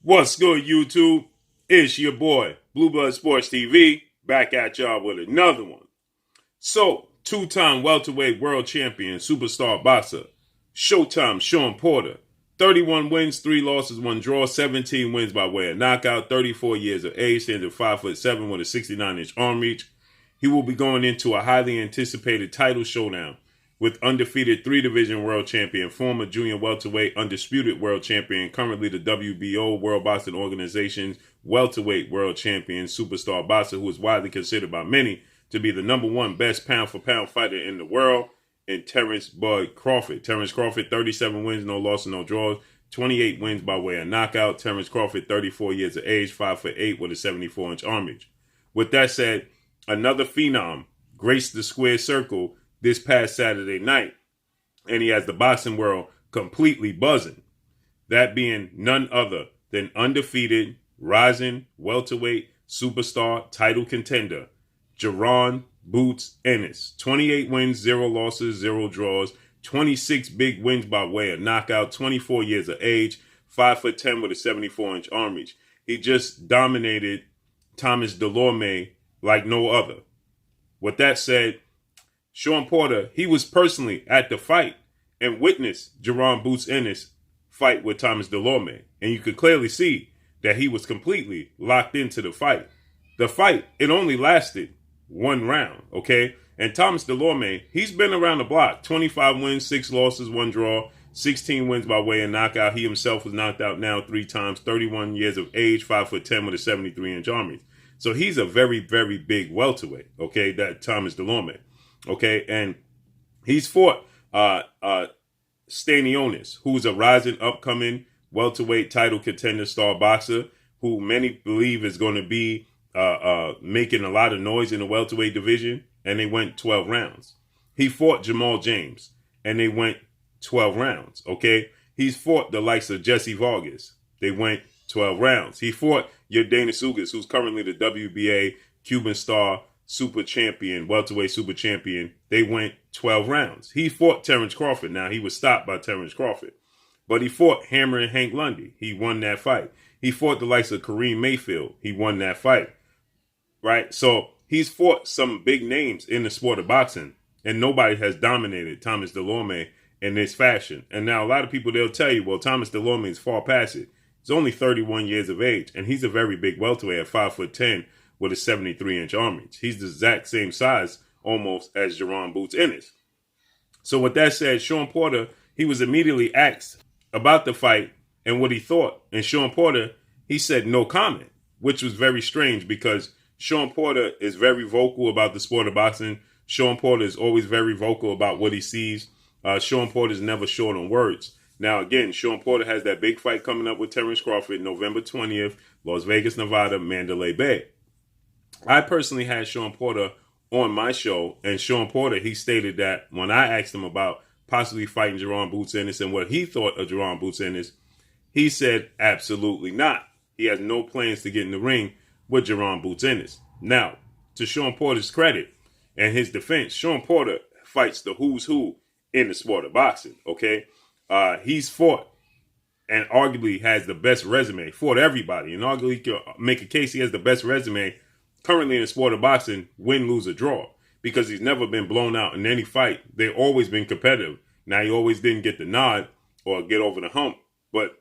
What's good, YouTube? It's your boy, Blue Blood Sports TV, back at y'all with another one. So, two-time welterweight world champion, superstar boxer, Showtime Shawn Porter, 31 wins, 3 losses, 1 draw, 17 wins by way of knockout, 34 years of age, stands at 5'7" with a 69-inch arm reach. He will be going into a highly anticipated title showdown with undefeated 3-division world champion, former junior welterweight, undisputed world champion, currently the WBO, World Boxing Organization's welterweight world champion, superstar boxer who is widely considered by many to be the #1 best pound-for-pound fighter in the world, and Terence Bud Crawford. Terence Crawford, 37 wins, no losses, no draws, 28 wins by way of knockout. Terence Crawford, 34 years of age, 5'8" with a 74-inch arm reach. With that said, another phenom graced the square circle this past Saturday night, and he has the boxing world completely buzzing. That being none other than undefeated, rising welterweight superstar title contender, Jaron Boots Ennis. 28 wins, 0 losses, 0 draws, 26 big wins by way of knockout, 24 years of age, 5'10" with a 74-inch arm reach. He just dominated Thomas Delorme like no other. With that said, Shawn Porter, he was personally at the fight and witnessed Jaron Boots Ennis fight with Thomas Delorme. And you could clearly see that he was completely locked into the fight. The fight, it only lasted 1 round, okay? And Thomas Delorme, he's been around the block. 25 wins, 6 losses, 1 draw, 16 wins by way of knockout. He himself was knocked out now 3 times, 31 years of age, 5'10" with a 73-inch arm reach. So he's a very, very big welterweight, okay, that Thomas Delorme. Okay, and he's fought Stanionis, who's a rising, upcoming welterweight title contender star boxer, who many believe is going to be making a lot of noise in the welterweight division, and they went 12 rounds. He fought Jamal James, and they went 12 rounds, okay? He's fought the likes of Jesse Vargas. They went 12 rounds. He fought Yordenis Ugas, who's currently the WBA Cuban star super champion, welterweight super champion. They went 12 rounds. He fought Terence Crawford. Now, he was stopped by Terence Crawford. But he fought Hammer and Hank Lundy. He won that fight. He fought the likes of Kareem Mayfield. He won that fight. Right? So, he's fought some big names in the sport of boxing, and nobody has dominated Thomas Delorme in this fashion. And now, a lot of people, they'll tell you, well, Thomas Delorme is far past it. He's only 31 years of age, and he's a very big welterweight at 5'10", with a 73-inch arm reach. He's the exact same size almost as Jaron Boots Ennis. So with that said, Shawn Porter, he was immediately asked about the fight and what he thought. And Shawn Porter, he said no comment, which was very strange because Shawn Porter is very vocal about the sport of boxing. Shawn Porter is always very vocal about what he sees. Shawn Porter is never short on words. Now, again, Shawn Porter has that big fight coming up with Terence Crawford, November 20th, Las Vegas, Nevada, Mandalay Bay. I personally had Shawn Porter on my show, and Shawn Porter, he stated that when I asked him about possibly fighting Jaron Boots Ennis and what he thought of Jaron Boots Ennis, he said absolutely not. He has no plans to get in the ring with Jaron Boots Ennis. Now, to Shawn Porter's credit and his defense, Shawn Porter fights the who's who in the sport of boxing, okay? He's fought and arguably has the best resume, fought everybody, and arguably can make a case he has the best resume currently in the sport of boxing, win, lose, or draw, because he's never been blown out in any fight. They've always been competitive. Now, he always didn't get the nod or get over the hump, but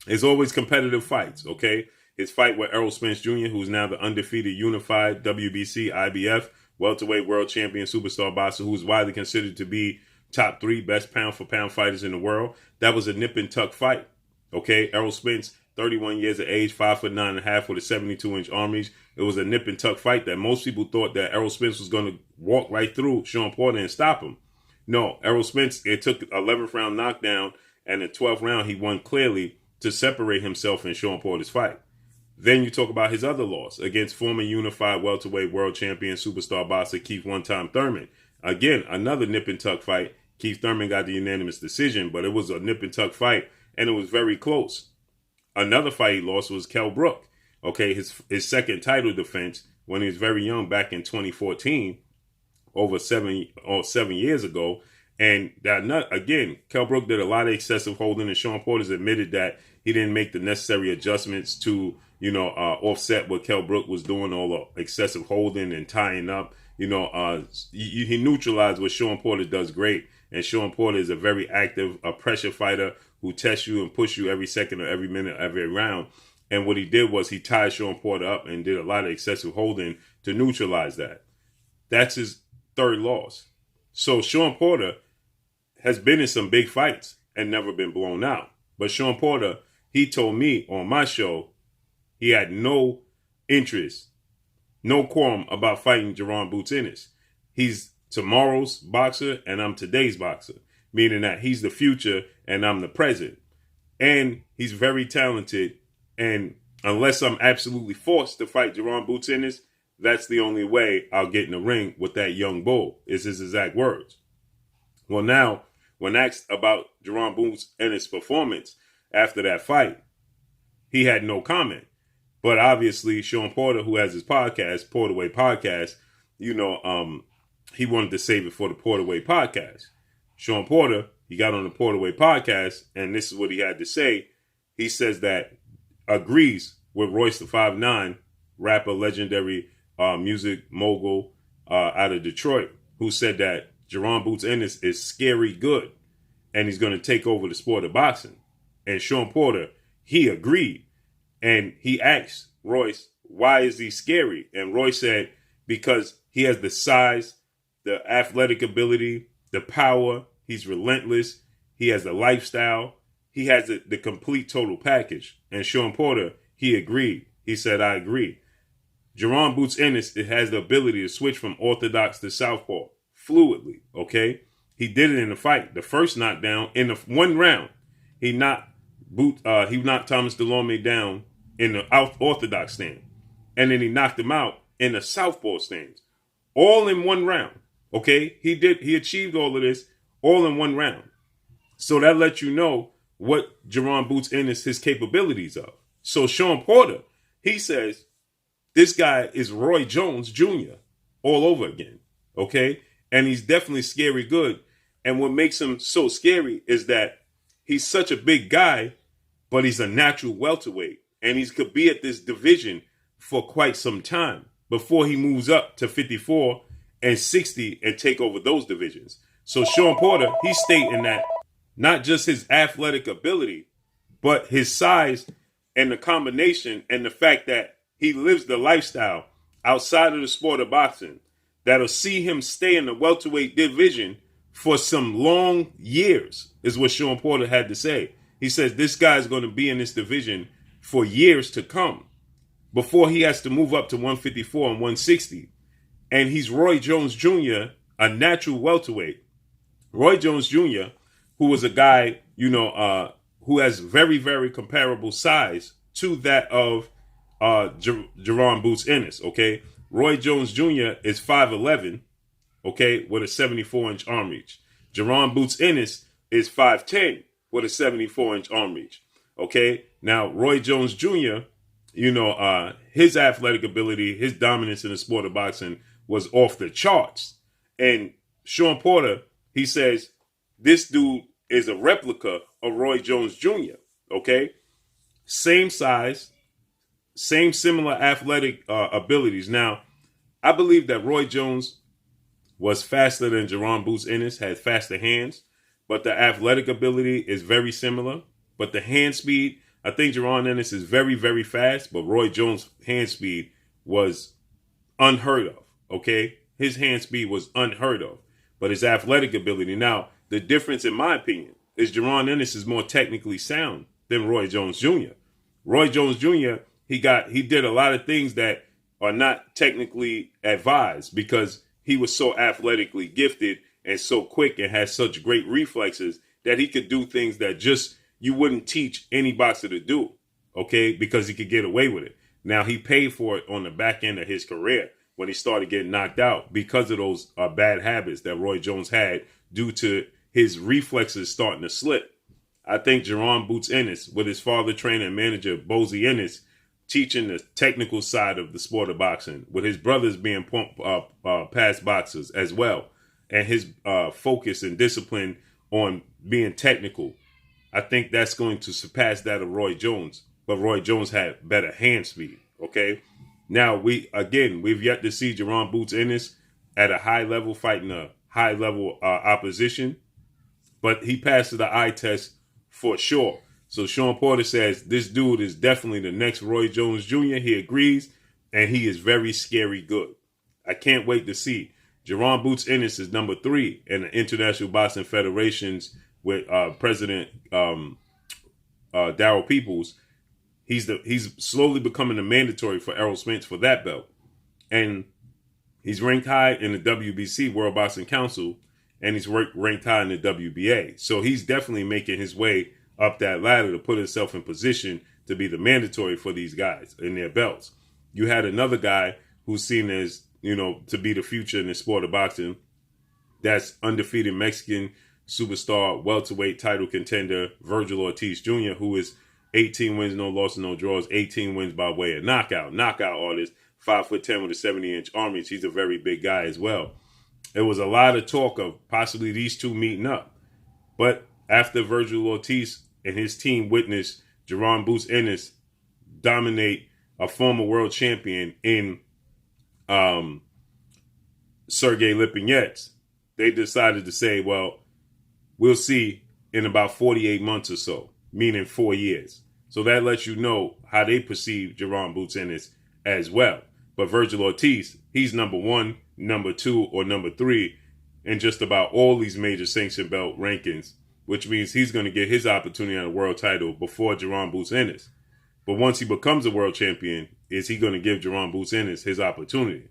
it's always competitive fights, okay? His fight with Errol Spence Jr., who's now the undefeated unified WBC, IBF, welterweight world champion superstar boxer, who's widely considered to be top 3 best pound-for-pound fighters in the world. That was a nip-and-tuck fight, okay? Errol Spence, 31 years of age, 5'9.5" with a 72-inch arm reach. It was a nip-and-tuck fight that most people thought that Errol Spence was going to walk right through Shawn Porter and stop him. No, Errol Spence, it took 11th round knockdown, and the 12th round he won clearly to separate himself in Shawn Porter's fight. Then you talk about his other loss against former unified welterweight world champion superstar boxer Keith one-time Thurman. Again, another nip-and-tuck fight. Keith Thurman got the unanimous decision, but it was a nip-and-tuck fight, and it was very close. Another fight he lost was Kell Brook. Okay, his second title defense when he was very young back in 2014, over 7 years ago. And that again, Kell Brook did a lot of excessive holding, and Shawn Porter's admitted that he didn't make the necessary adjustments to, offset what Kell Brook was doing, all the excessive holding and tying up. He neutralized what Shawn Porter does great. And Shawn Porter is a very active pressure fighter who tests you and push you every second or every minute, every round. And what he did was he tied Shawn Porter up and did a lot of excessive holding to neutralize that. That's his third loss. So Shawn Porter has been in some big fights and never been blown out. But Shawn Porter, he told me on my show, he had no interest, no qualm about fighting Jaron Boots Ennis. He's tomorrow's boxer and I'm today's boxer, meaning that he's the future and I'm the present. And he's very talented. And unless I'm absolutely forced to fight Jaron Boots Ennis, that's the only way I'll get in the ring with that young bull, is his exact words. Well, now, when asked about Jaron Boots Ennis' performance after that fight, he had no comment. But obviously, Shawn Porter, who has his podcast, Porterweight Podcast, he wanted to save it for the Porterweight Podcast. Shawn Porter, he got on the Porterweight Podcast, and this is what he had to say. He says that agrees with Royce the 5'9", rapper, legendary music mogul out of Detroit, who said that Jaron Boots Ennis is scary good, and he's going to take over the sport of boxing. And Shawn Porter, he agreed. And he asked Royce, why is he scary? And Royce said, because he has the size, the athletic ability, the power. He's relentless. He has the lifestyle. He has the complete total package. And Shawn Porter, he agreed. He said, I agree. Jaron Boots Ennis, it has the ability to switch from orthodox to southpaw fluidly, okay? He did it in the fight. The first knockdown, in the one round, he knocked Thomas Delorme down in the orthodox stance. And then he knocked him out in the southpaw stance. All in one round, okay? He achieved all of this all in one round. So that lets you know what Jaron Boots Ennis, his capabilities of. So Shawn Porter, he says, this guy is Roy Jones Jr. all over again, okay? And he's definitely scary good. And what makes him so scary is that he's such a big guy, but he's a natural welterweight. And he could be at this division for quite some time before he moves up to 54 and 60 and take over those divisions. So Shawn Porter, he's stating that not just his athletic ability, but his size and the combination and the fact that he lives the lifestyle outside of the sport of boxing that'll see him stay in the welterweight division for some long years, is what Shawn Porter had to say. He says this guy's going to be in this division for years to come before he has to move up to 154 and 160. And he's Roy Jones Jr., a natural welterweight. Roy Jones Jr., who was a guy, who has very, very comparable size to that of Jaron Boots Ennis, okay? Roy Jones Jr. is 5'11", okay, with a 74-inch arm reach. Jaron Boots Ennis is 5'10", with a 74-inch arm reach, okay? Now, Roy Jones Jr., his athletic ability, his dominance in the sport of boxing was off the charts. And Shawn Porter, he says, this dude is a replica of Roy Jones Jr., okay? Same size, same similar athletic abilities. Now, I believe that Roy Jones was faster than Jaron Boots Ennis, had faster hands, but the athletic ability is very similar. But the hand speed, I think Jaron Ennis is very, very fast, but Roy Jones' hand speed was unheard of, okay? His hand speed was unheard of, but his athletic ability. Now, the difference, in my opinion, is Jaron Ennis is more technically sound than Roy Jones Jr. Roy Jones Jr., he did a lot of things that are not technically advised because he was so athletically gifted and so quick and has such great reflexes that he could do things that just you wouldn't teach any boxer to do, okay, because he could get away with it. Now, he paid for it on the back end of his career when he started getting knocked out because of those bad habits that Roy Jones had due to his reflexes starting to slip. I think Jaron Boots Ennis, with his father, trainer, and manager, Bozy Ennis, teaching the technical side of the sport of boxing, with his brothers being past boxers as well. and his focus and discipline on being technical, I think that's going to surpass that of Roy Jones. But Roy Jones had better hand speed. Okay. Now we've yet to see Jaron Boots Ennis at a high level fighting a high level opposition, but he passed the eye test for sure. So Shawn Porter says this dude is definitely the next Roy Jones Jr. He agrees, and he is very scary good. I can't wait to see. Jaron Boots Ennis is number 3 in the International Boxing Federation's with President Darryl Peoples. He's slowly becoming the mandatory for Errol Spence for that belt, and he's ranked high in the WBC World Boxing Council, and he's ranked high in the WBA. So he's definitely making his way up that ladder to put himself in position to be the mandatory for these guys in their belts. You had another guy who's seen as, to be the future in the sport of boxing. That's undefeated Mexican superstar, welterweight title contender, Vergil Ortiz Jr., who is 18 wins, no losses, no draws, 18 wins by way of knockout. Knockout artist, 5'10" with a 70-inch arm reach. He's a very big guy as well. There was a lot of talk of possibly these two meeting up. But after Vergil Ortiz and his team witnessed Jaron Boots Ennis dominate a former world champion in Sergey Lipinets, they decided to say, well, we'll see in about 48 months or so, meaning 4 years. So that lets you know how they perceive Jaron Boots Ennis as well. But Vergil Ortiz, he's number 1, number 2, or number 3 in just about all these major sanction belt rankings, which means he's going to get his opportunity on a world title before Jaron Boots Ennis. But once he becomes a world champion, is he going to give Jaron Boots Ennis his opportunity?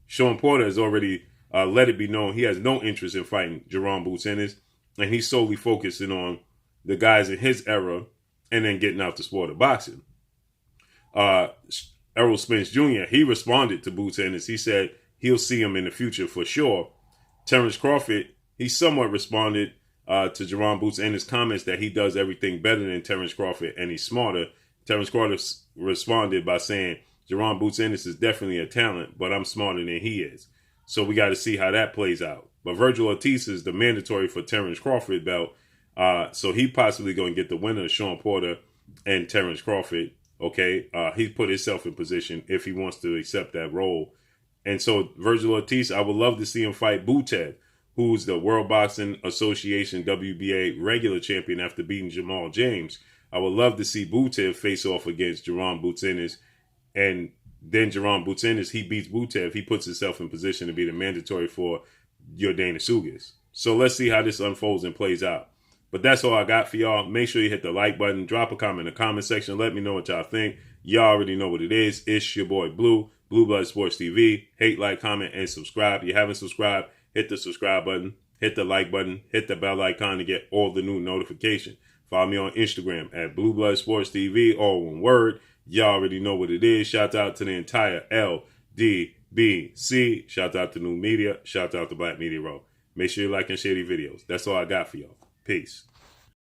Shawn Porter has already let it be known he has no interest in fighting Jaron Boots Ennis, and he's solely focusing on the guys in his era and then getting out the sport of boxing. Errol Spence Jr., he responded to Boots Ennis. He said he'll see him in the future for sure. Terence Crawford, he somewhat responded to Jaron Boots Ennis' comments that he does everything better than Terence Crawford and he's smarter. Terence Crawford responded by saying, Jaron Boots Ennis is definitely a talent, but I'm smarter than he is. So we got to see how that plays out. But Vergil Ortiz is the mandatory for Terence Crawford belt. So he possibly going to get the winner of Shawn Porter and Terence Crawford. Okay. He put himself in position if he wants to accept that role. And so Vergil Ortiz, I would love to see him fight Butev, who's the World Boxing Association WBA regular champion after beating Jamal James. I would love to see Butev face off against Jaron Boots Ennis. And then Jaron Boots Ennis, he beats Butev. He puts himself in position to be the mandatory for Yordenis Ugas. So let's see how this unfolds and plays out. But that's all I got for y'all. Make sure you hit the like button. Drop a comment in the comment section. Let me know what y'all think. Y'all already know what it is. It's your boy Blue, Blue Blood Sports TV. Hate, like, comment, and subscribe. If you haven't subscribed, hit the subscribe button. Hit the like button. Hit the bell icon to get all the new notifications. Follow me on Instagram at Blue Blood Sports TV, all one word. Y'all already know what it is. Shout out to the entire LDBC. Shout out to New Media. Shout out to Black Media Row. Make sure you like and share these videos. That's all I got for y'all. Peace.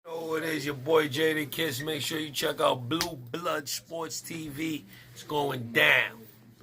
Oh, it is your boy Jaden Kiss. Make sure you check out Blue Blood Sports TV. It's going down.